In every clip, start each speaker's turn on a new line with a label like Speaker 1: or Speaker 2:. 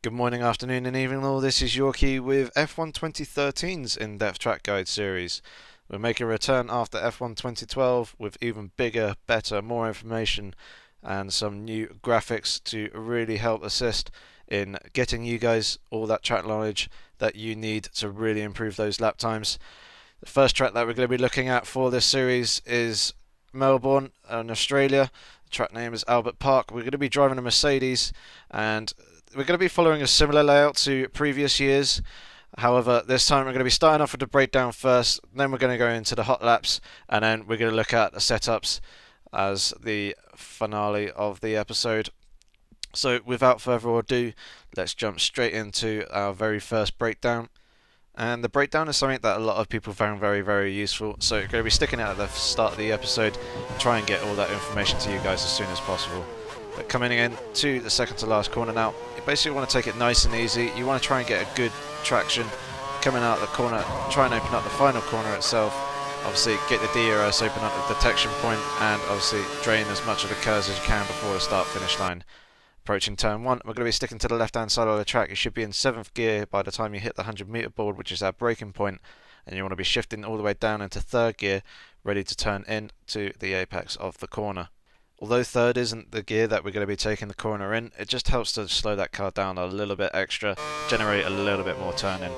Speaker 1: Good morning, afternoon, and evening all. This is Yorkie with F1 2013's in-depth track guide series. We're making a return after F1 2012 with even bigger, better, more information and some new graphics to really help assist in getting you guys all that track knowledge that you need to really improve those lap times. The first track that we're going to be looking at for this series is Melbourne in Australia. The track name is Albert Park. We're going to be driving a Mercedes, and we're going to be following a similar layout to previous years. However, this time we're going to be starting off with the breakdown first, then we're going to go into the hot laps, and then we're going to look at the setups as the finale of the episode. So without further ado, let's jump straight into our very first breakdown. And the breakdown is something that a lot of people found very, very useful. So we're going to be sticking it at the start of the episode and try and get all that information to you guys as soon as possible. But coming in to the second to last corner now, you basically want to take it nice and easy. You want to try and get a good traction coming out the corner, try and open up the final corner itself. Obviously get the DRS, open up the detection point, and obviously drain as much of the curves as you can before the start finish line. Approaching turn 1, we're going to be sticking to the left hand side of the track. You should be in 7th gear by the time you hit the 100 meter board, which is our braking point, and you want to be shifting all the way down into 3rd gear, ready to turn in to the apex of the corner. Although 3rd isn't the gear that we're going to be taking the corner in, it just helps to slow that car down a little bit extra, generate a little bit more turning.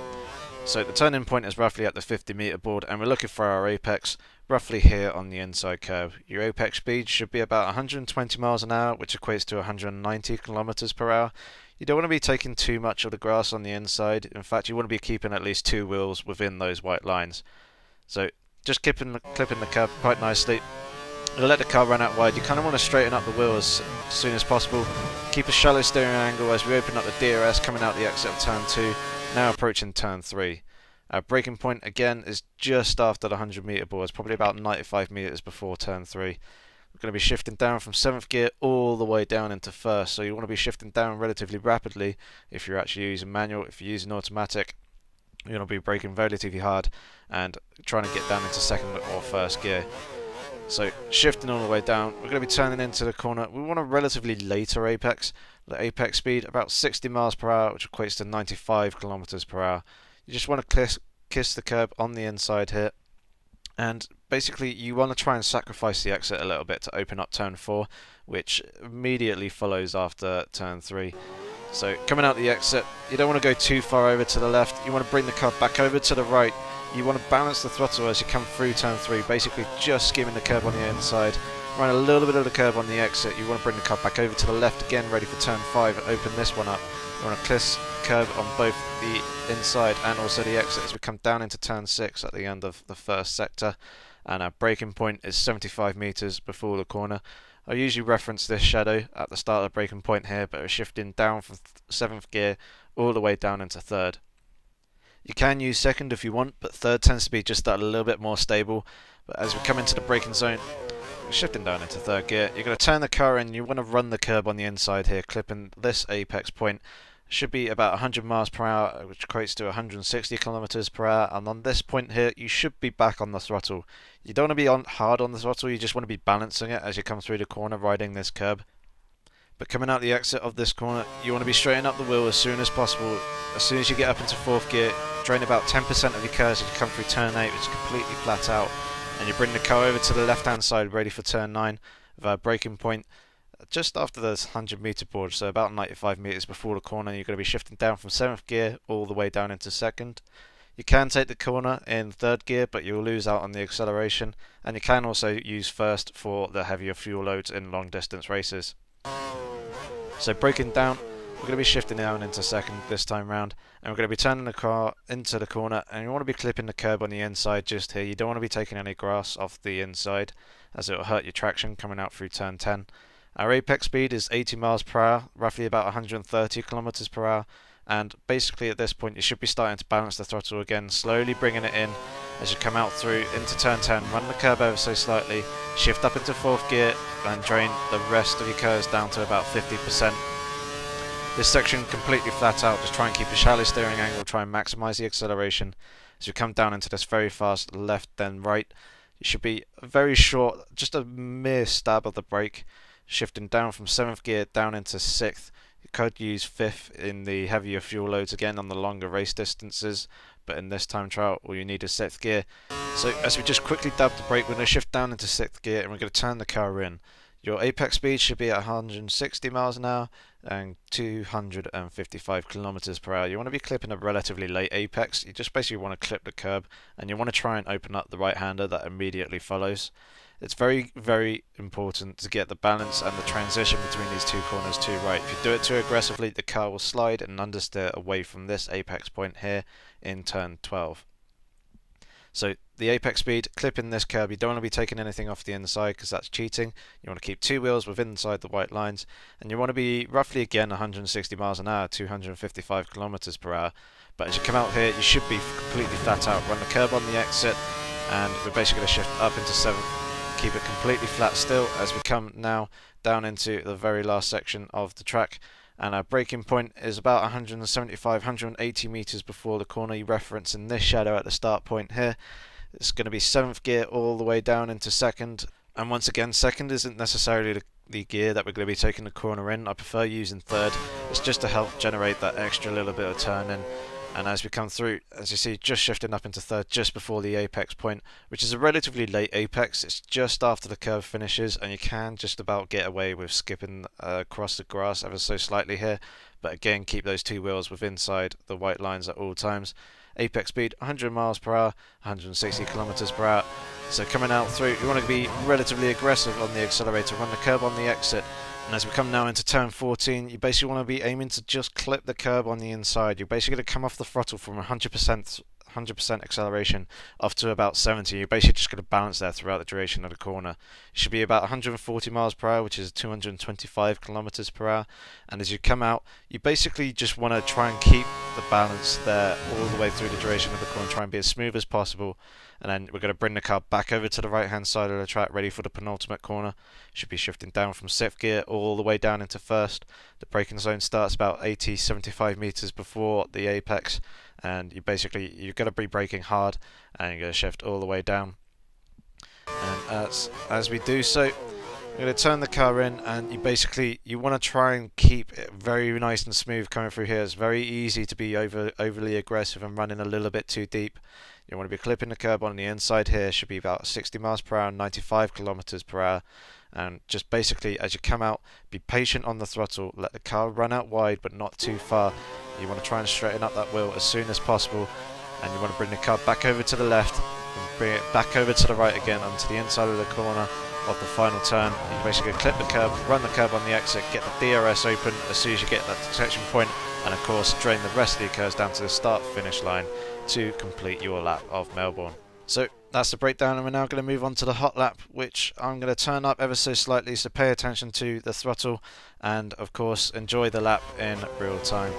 Speaker 1: So the turning point is roughly at the 50 meter board, and we're looking for our apex roughly here on the inside curve. Your apex speed should be about 120 miles an hour, which equates to 190 kilometers per hour. You don't want to be taking too much of the grass on the inside. In fact, you want to be keeping at least 2 wheels within those white lines. So just clipping the curb quite nicely. You'll let the car run out wide. You kind of want to straighten up the wheels as soon as possible. Keep a shallow steering angle as we open up the DRS coming out the exit of turn 2. Now approaching turn 3. Our braking point again is just after the 100 meter board. It's probably about 95 meters before turn 3. We're going to be shifting down from 7th gear all the way down into 1st. So you want to be shifting down relatively rapidly if you're actually using manual. If you're using automatic, you're going to be braking relatively hard and trying to get down into 2nd or 1st gear. So shifting all the way down, we're going to be turning into the corner. We want a relatively later apex. The apex speed about 60 miles per hour, which equates to 95 kilometers per hour. You just want to kiss the curb on the inside here, and basically you want to try and sacrifice the exit a little bit to open up turn 4, which immediately follows after turn 3. So coming out the exit, you don't want to go too far over to the left. You want to bring the car back over to the right. You want to balance the throttle as you come through turn 3, basically just skimming the curb on the inside. Run a little bit of the curb on the exit. You want to bring the car back over to the left again, ready for turn 5, and open this one up. You want to kiss curb on both the inside and also the exit as we come down into turn 6 at the end of the first sector. And our braking point is 75 meters before the corner. I usually reference this shadow at the start of the braking point here, but we're shifting down from 7th gear all the way down into 3rd. You can use 2nd if you want, but 3rd tends to be just that a little bit more stable. But as we come into the braking zone, we're shifting down into 3rd gear. You're going to turn the car in, you want to run the curb on the inside here, clipping this apex point. Should be about 100 miles per hour, which equates to 160 kilometers per hour. And on this point here, you should be back on the throttle. You don't want to be hard on the throttle, you just want to be balancing it as you come through the corner, riding this curb. But coming out the exit of this corner, you want to be straightening up the wheel as soon as possible. As soon as you get up into 4th gear, drain about 10% of your curves as you come through turn 8, which is completely flat out. And you bring the car over to the left hand side, ready for turn 9 with our braking point just after the 100 meter board, so about 95 meters before the corner. You're going to be shifting down from 7th gear all the way down into 2nd. You can take the corner in 3rd gear, but you'll lose out on the acceleration, and you can also use 1st for the heavier fuel loads in long distance races. So braking down, we're going to be shifting down into 2nd this time round, and we're going to be turning the car into the corner, and you want to be clipping the curb on the inside just here. You don't want to be taking any grass off the inside, as it will hurt your traction coming out through turn 10. Our apex speed is 80 miles per hour, roughly about 130 kilometers per hour, and basically at this point you should be starting to balance the throttle again, slowly bringing it in as you come out through into turn 10, run the curb ever so slightly, shift up into 4th gear and drain the rest of your curves down to about 50%. This section completely flat out, just try and keep a shallow steering angle, try and maximise the acceleration. As you come down into this very fast left then right, you should be very short, just a mere stab of the brake. Shifting down from 7th gear down into 6th, You could use fifth in the heavier fuel loads again on the longer race distances, but in this time trial all you need is sixth gear. So as we just quickly dab the brake, we're going to shift down into sixth gear and we're going to turn the car in. Your apex speed should be at 160 miles an hour and 255 kilometers per hour. You want to be clipping a relatively late apex. You just basically want to clip the curb and you want to try and open up the right hander that immediately follows. It's very, very important to get the balance and the transition between these two corners too right. If you do it too aggressively, the car will slide and understeer away from this apex point here in turn 12. So the apex speed, clipping this curb, you don't want to be taking anything off the inside because that's cheating. You want to keep two wheels within inside the white lines, and you want to be roughly again 160 miles an hour, 255 kilometers per hour. But as you come out here, you should be completely flat out. Run the curb on the exit, and we're basically going to shift up into 7th. Keep it completely flat still as we come now down into the very last section of the track. And our braking point is about 175, 180 meters before the corner. You reference in this shadow at the start point here. It's going to be 7th gear all the way down into 2nd. And once again, 2nd isn't necessarily the gear that we're going to be taking the corner in. I prefer using 3rd. It's just to help generate that extra little bit of turning. And as we come through, as you see, just shifting up into 3rd just before the apex point, which is a relatively late apex. It's just after the curve finishes, and you can just about get away with skipping across the grass ever so slightly here. But again, keep those two wheels within inside the white lines at all times. Apex speed 100 miles per hour, 160 kilometers per hour. So coming out through, you want to be relatively aggressive on the accelerator, run the curb on the exit. And as we come now into turn 14, you basically want to be aiming to just clip the curb on the inside. You're basically going to come off the throttle from 100% acceleration off to about 70. You're basically just going to balance there throughout the duration of the corner. It should be about 140 miles per hour, which is 225 kilometers per hour. And as you come out, you basically just want to try and keep the balance there all the way through the duration of the corner, try and be as smooth as possible. And then we're going to bring the car back over to the right hand side of the track, ready for the penultimate corner. Should be shifting down from 6th gear all the way down into 1st. The braking zone starts about 80-75 meters before the apex, and you're going to be braking hard, and you're going to shift all the way down. And as we do so, we're going to turn the car in, and you want to try and keep it very nice and smooth coming through here. It's very easy to be overly aggressive and running a little bit too deep. You want to be clipping the curb on the inside here. Should be about 60 miles per hour, 95 kilometers per hour. And just basically, as you come out, be patient on the throttle. Let the car run out wide, but not too far. You want to try and straighten up that wheel as soon as possible. And you want to bring the car back over to the left and bring it back over to the right again onto the inside of the corner of the final turn. You basically clip the curb, run the curb on the exit, get the DRS open as soon as you get that detection point, and of course drain the rest of the curves down to the start-finish line to complete your lap of Melbourne. So that's the breakdown, and we're now going to move on to the hot lap, which I'm going to turn up ever so slightly, so pay attention to the throttle and of course enjoy the lap in real time.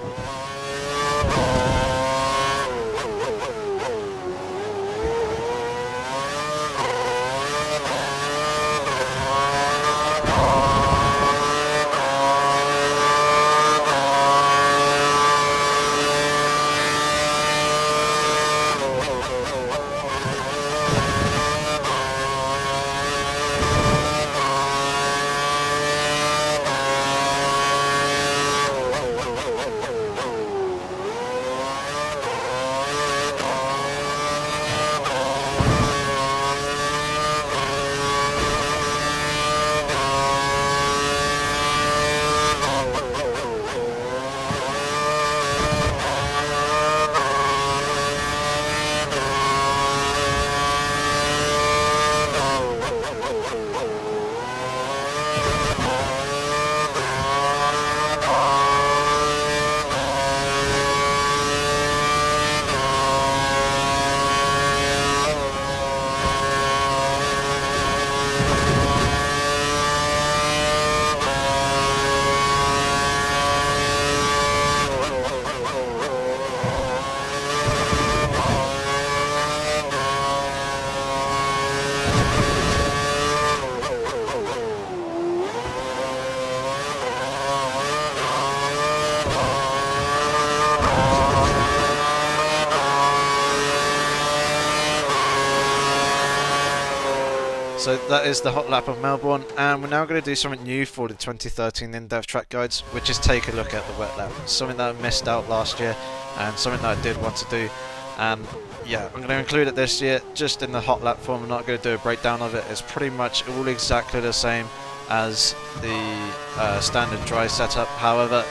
Speaker 1: So that is the hot lap of Melbourne, and we're now going to do something new for the 2013 in-depth track guides, which is take a look at the wet lap. Something that I missed out last year, and something that I did want to do. And yeah, I'm going to include it this year, just in the hot lap form. I'm not going to do a breakdown of it. It's pretty much all exactly the same as the standard dry setup. However,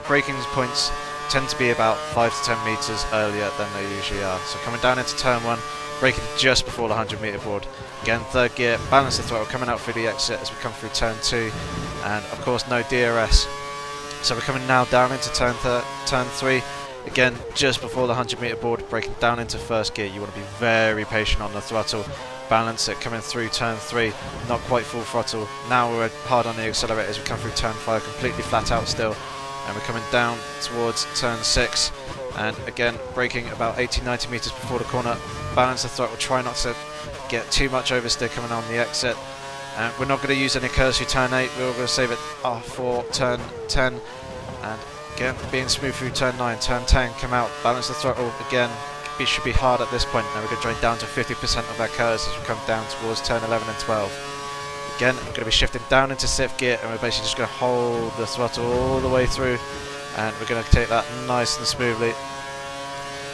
Speaker 1: braking points tend to be about 5 to 10 meters earlier than they usually are. So coming down into turn 1, braking just before the 100-meter board. Again, third gear, balance the throttle, coming out through the exit as we come through turn 2, and of course no DRS. So we're coming now down into turn 3. Again, just before the 100-meter board, braking down into first gear. You want to be very patient on the throttle. Balance it coming through turn 3, not quite full throttle. Now we're hard on the accelerator as we come through turn 5, completely flat out still. And we're coming down towards turn 6. And again, braking about 80-90 meters before the corner. Balance the throttle, try not to get too much oversteer coming on the exit. And we're not going to use any curves through turn 8. We're going to save it for turn 10. And again, being smooth through turn 9, turn 10, come out, balance the throttle again. It should be hard at this point. Now we're going to drain down to 50% of our curves as we come down towards turn 11 and 12. Again, I'm going to be shifting down into 6th gear, and we're basically just going to hold the throttle all the way through, and we're going to take that nice and smoothly.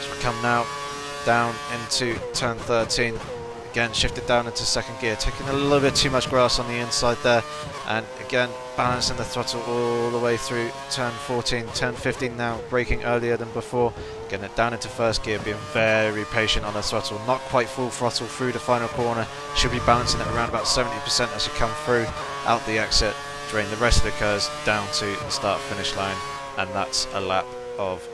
Speaker 1: So we come now down into turn 13. Again, shifted down into 2nd gear, taking a little bit too much grass on the inside there, and again balancing the throttle all the way through turn 14, turn 15 now, braking earlier than before, getting it down into 1st gear, being very patient on the throttle, not quite full throttle through the final corner, should be balancing it around about 70% as you come through, out the exit, drain the rest of the curves down to the start finish line, and that's a lap of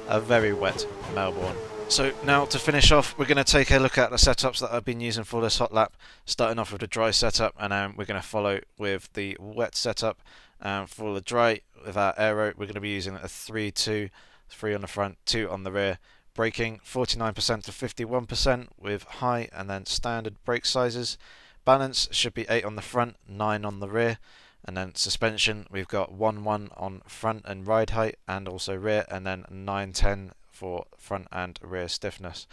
Speaker 1: a very wet Melbourne. So now to finish off, we're going to take a look at the setups that I've been using for this hot lap, starting off with the dry setup, and then we're going to follow with the wet setup. For the dry, with our aero, we're going to be using a 3-2, 3 on the front, 2 on the rear. Braking 49% to 51% with high and then standard brake sizes. Balance should be 8 on the front, 9 on the rear. And then suspension, we've got 1-1 on front and ride height and also rear, and then 9-10 for front and rear stiffness.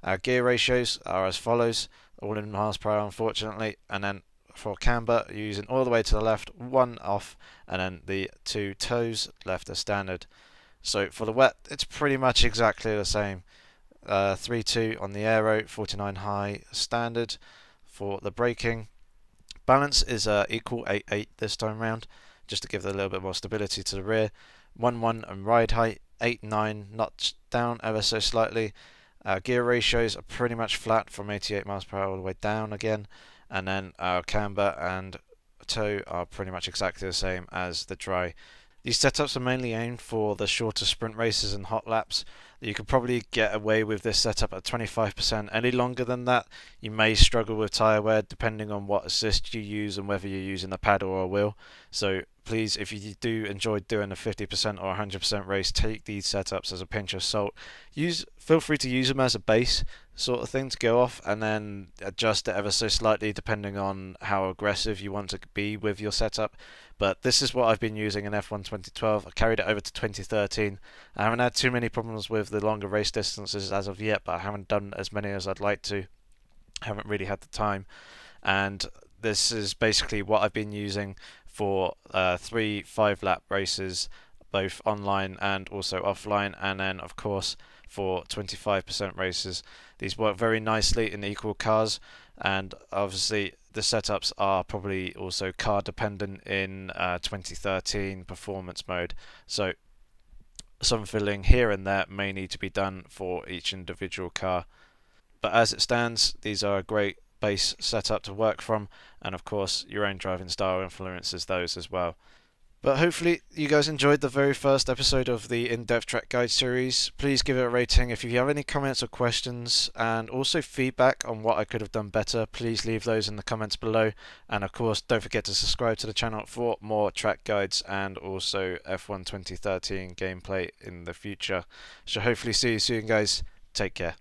Speaker 1: Our gear ratios are as follows, all in miles per hour unfortunately, and then for camber you're using all the way to the left, 1 off, and then the 2 toes left as standard. So for the wet, it's pretty much exactly the same. 3-2 on the aero, 49 high standard. For the braking, balance is equal 8-8 this time round, just to give it a little bit more stability to the rear. 1-1 and ride height, 8-9, notched down ever so slightly. Gear ratios are pretty much flat from 88 miles per hour all the way down again, and then our camber and toe are pretty much exactly the same as the dry. These setups are mainly aimed for the shorter sprint races and hot laps. You could probably get away with this setup at 25%. Any longer than that, you may struggle with tyre wear depending on what assist you use and whether you're using a paddle or a wheel. So please, if you do enjoy doing a 50% or 100% race, take these setups as a pinch of salt. Feel free to use them as a base sort of thing to go off, and then adjust it ever so slightly depending on how aggressive you want to be with your setup. But this is what I've been using in F1 2012. I carried it over to 2013. I haven't had too many problems with the longer race distances as of yet, but I haven't done as many as I'd like to. I haven't really had the time. And this is basically what I've been using for 3 5-lap races, both online and also offline, and then of course for 25% races. These work very nicely in equal cars, and obviously the setups are probably also car dependent in 2013 performance mode, so some filling here and there may need to be done for each individual car. But as it stands, these are a great base setup to work from, and of course your own driving style influences those as well. But hopefully you guys enjoyed the very first episode of the in-depth track guide series. Please give it a rating. If you have any comments or questions, and also feedback on what I could have done better, please leave those in the comments below. And of course, don't forget to subscribe to the channel for more track guides and also F1 2013 gameplay in the future. So hopefully see you soon, guys. Take care.